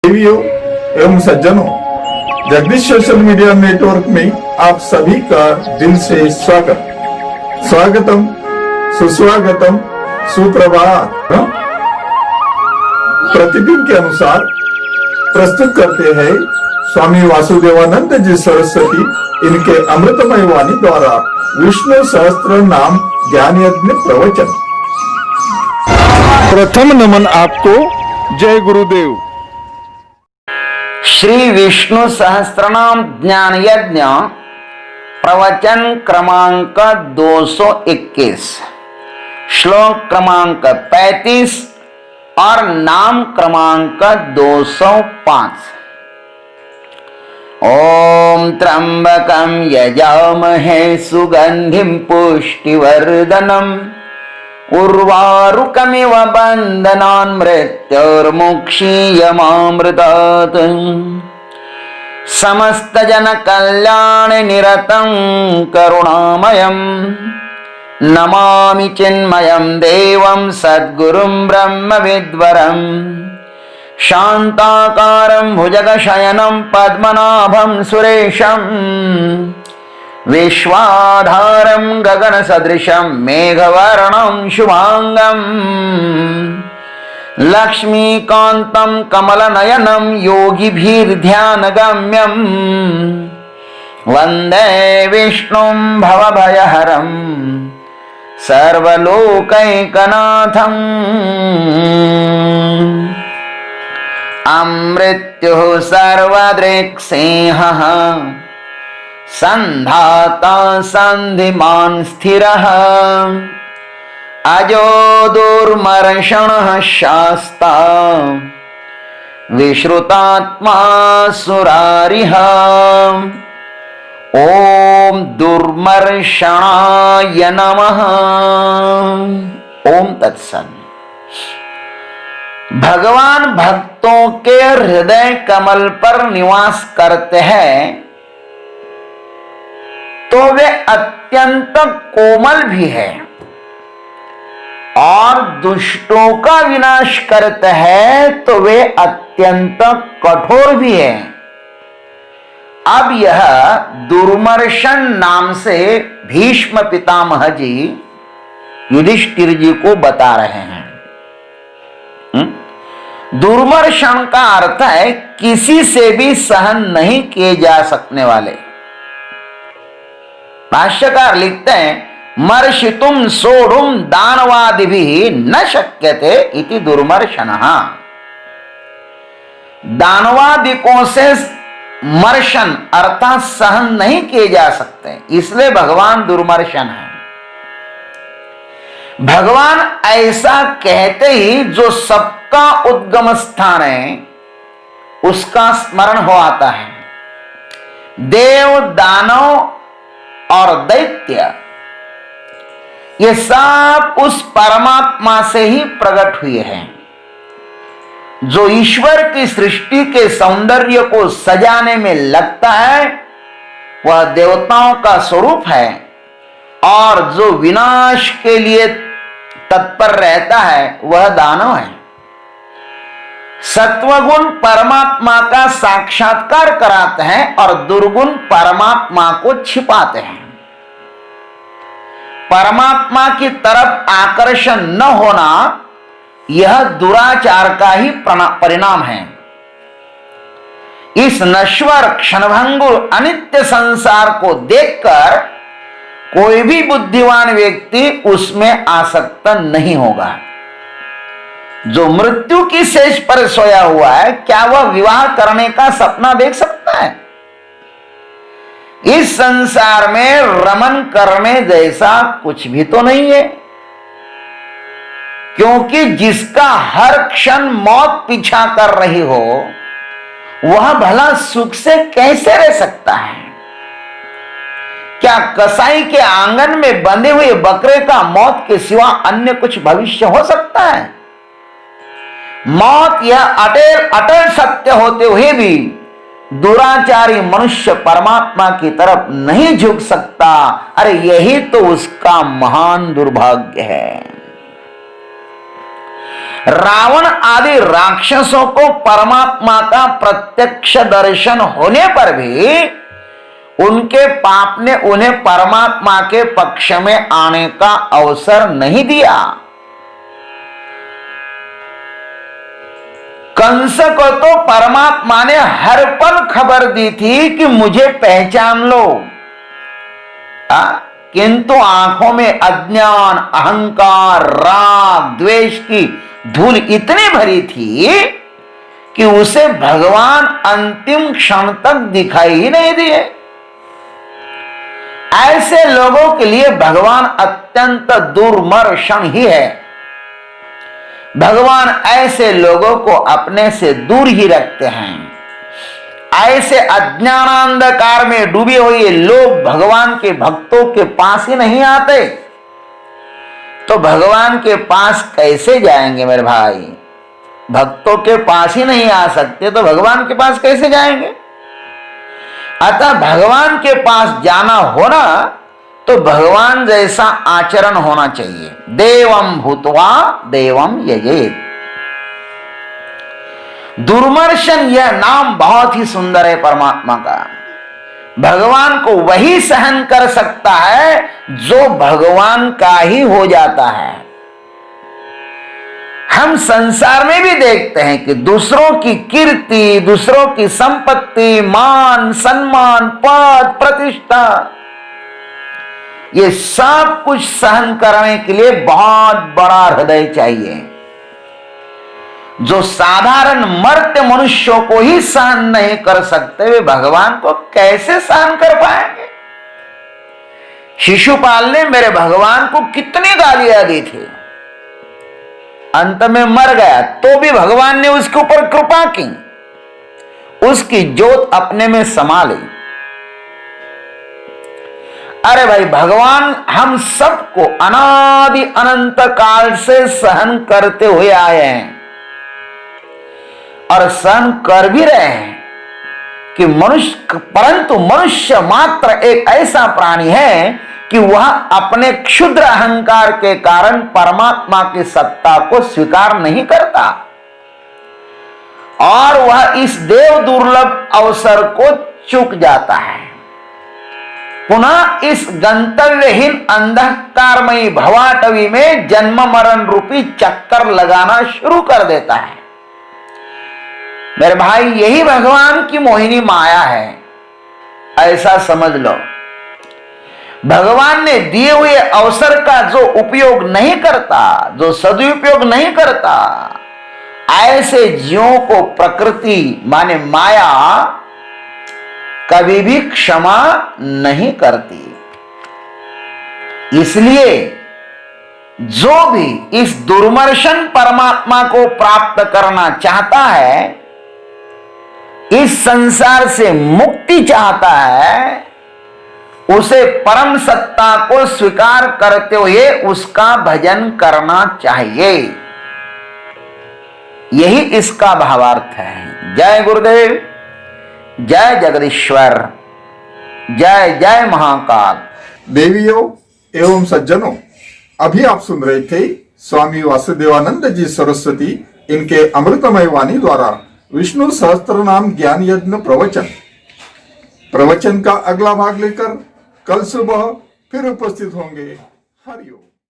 देवियों एवं सज्जनों, जगदीश सोशल मीडिया नेटवर्क में आप सभी का दिल से स्वागतम, सुस्वागतम, सुप्रभात। प्रतिदिन के अनुसार प्रस्तुत करते हैं स्वामी वासुदेवानंद जी सरस्वती इनके अमृतमय वाणी द्वारा विष्णु सहस्त्र नाम ज्ञान यज्ञ प्रवचन। प्रथम नमन आपको। जय गुरुदेव। श्री विष्णु सहस्त्रनाम ज्ञान यज्ञ प्रवचन क्रमांक 221, श्लोक क्रमांक 35 और नाम क्रमांक 205। ओम त्र्यंबकं यजामहे सुगंधिं पुष्टिवर्धनम् उर्वारुकमिव बन्धनान् मृत्योर्मुक्षीयमामृतात्। समस्त जन कल्याण निरतं करुणामयं नमामि चिन्मयं देवं सद्गुरुं ब्रह्मविद्वरं शान्ताकारं भुजगशयनं पद्मनाभं सुरेशं विश्वाधारं गगनसदृशं मेघवर्णं शुभांगं लक्ष्मीकान्तं कमलनयनं योगिभिर्ध्यानगम्यं वन्दे विष्णुं भवभयहरं सर्वलोकैकनाथम्। अमृत्युः सर्वदृक्सिंहः संधाता संधिमान् स्थिरः अजो दुर्मर्षणः शास्ता विश्रुतात्मा सुरारिः। ओम दुर्मर्षणाय नमः। ओम तत्सत्। भगवान भक्तों के हृदय कमल पर निवास करते हैं तो वे अत्यंत कोमल भी है और दुष्टों का विनाश करते हैं तो वे अत्यंत कठोर भी है। अब यह दुर्मर्शन नाम से भीष्म पितामह जी युधिष्ठिर जी को बता रहे हैं। दुर्मर्शन का अर्थ है किसी से भी सहन नहीं किए जा सकने वाले। भाष्यकार लिखते हैं मर्षितुम सोढ़ुम दानवादिभिः न शक्यते इति दुर्मर्शनः। दानवादिकों से मर्शन अर्थात सहन नहीं किए जा सकते, इसलिए भगवान दुर्मर्शन है। भगवान ऐसा कहते ही जो सबका उद्गम स्थान है उसका स्मरण हो आता है। देव, दानव और दैत्य ये सब उस परमात्मा से ही प्रकट हुए हैं। जो ईश्वर की सृष्टि के सौंदर्य को सजाने में लगता है वह देवताओं का स्वरूप है और जो विनाश के लिए तत्पर रहता है वह दानव है। सत्वगुण परमात्मा का साक्षात्कार कराते हैं और दुर्गुण परमात्मा को छिपाते हैं। परमात्मा की तरफ आकर्षण न होना यह दुराचार का ही परिणाम है। इस नश्वर क्षणभंगुर अनित्य संसार को देखकर कोई भी बुद्धिमान व्यक्ति उसमें आसक्त नहीं होगा। जो मृत्यु की सेज पर सोया हुआ है, क्या वह विवाह करने का सपना देख सकता है? इस संसार में रमन करने जैसा कुछ भी तो नहीं है, क्योंकि जिसका हर क्षण मौत पीछा कर रही हो वह भला सुख से कैसे रह सकता है? क्या कसाई के आंगन में बंधे हुए बकरे का मौत के सिवा अन्य कुछ भविष्य हो सकता है? मौत यह अटल सत्य होते हुए भी दुराचारी मनुष्य परमात्मा की तरफ नहीं झुक सकता। अरे यही तो उसका महान दुर्भाग्य है। रावण आदि राक्षसों को परमात्मा का प्रत्यक्ष दर्शन होने पर भी उनके पाप ने उन्हें परमात्मा के पक्ष में आने का अवसर नहीं दिया। कंस को तो परमात्मा ने हर पल खबर दी थी कि मुझे पहचान लो, किंतु आंखों में अज्ञान, अहंकार, राग, द्वेष की धूल इतनी भरी थी कि उसे भगवान अंतिम क्षण तक दिखाई ही नहीं दिए। ऐसे लोगों के लिए भगवान अत्यंत दुर्मर्शन ही है। भगवान ऐसे लोगों को अपने से दूर ही रखते हैं। ऐसे अज्ञानांधकार में डूबे हुए लोग भगवान के भक्तों के पास ही नहीं आते, तो भगवान के पास कैसे जाएंगे मेरे भाई? भक्तों के पास ही नहीं आ सकते तो भगवान के पास कैसे जाएंगे? अतः भगवान के पास जाना होना तो भगवान जैसा आचरण होना चाहिए। देवम भूत्वा देवम यजेत। दुर्मर्शन यह नाम बहुत ही सुंदर है परमात्मा का। भगवान को वही सहन कर सकता है जो भगवान का ही हो जाता है। हम संसार में भी देखते हैं कि दूसरों की कीर्ति, दूसरों की संपत्ति, मान सम्मान, पद, प्रतिष्ठा, ये सब कुछ सहन करने के लिए बहुत बड़ा हृदय चाहिए। जो साधारण मर्त्य मनुष्यों को ही सहन नहीं कर सकते, वे भगवान को कैसे सहन कर पाएंगे? शिशुपाल ने मेरे भगवान को कितनी गालियां दी थी, अंत में मर गया तो भी भगवान ने उसके ऊपर कृपा की, उसकी ज्योत अपने में समा ली। अरे भाई, भगवान हम सबको अनादि अनंत काल से सहन करते हुए आए हैं और सहन कर भी रहे हैं कि परंतु मनुष्य मात्र एक ऐसा प्राणी है कि वह अपने क्षुद्र अहंकार के कारण परमात्मा की सत्ता को स्वीकार नहीं करता और वह इस देव दुर्लभ अवसर को चूक जाता है। पुनः इस गंतव्यहीन अंधकारमयी भवाटवी में जन्म मरण रूपी चक्कर लगाना शुरू कर देता है। मेरे भाई, यही भगवान की मोहिनी माया है, ऐसा समझ लो। भगवान ने दिए हुए अवसर का जो उपयोग नहीं करता, जो सदुपयोग नहीं करता, ऐसे जीवों को प्रकृति माने माया कभी भी क्षमा नहीं करती। इसलिए जो भी इस दुर्मर्शन परमात्मा को प्राप्त करना चाहता है, इस संसार से मुक्ति चाहता है, उसे परम सत्ता को स्वीकार करते हुए उसका भजन करना चाहिए। यही इसका भावार्थ है। जय गुरुदेव, जय जगदीश्वर, जय जय महाकाल। देवियों एवं सज्जनों, अभी आप सुन रहे थे स्वामी वासुदेवानंद जी सरस्वती इनके अमृतमय वाणी द्वारा विष्णु सहस्त्र नाम ज्ञान यज्ञ प्रवचन का अगला भाग लेकर कल सुबह फिर उपस्थित होंगे। हरिओम।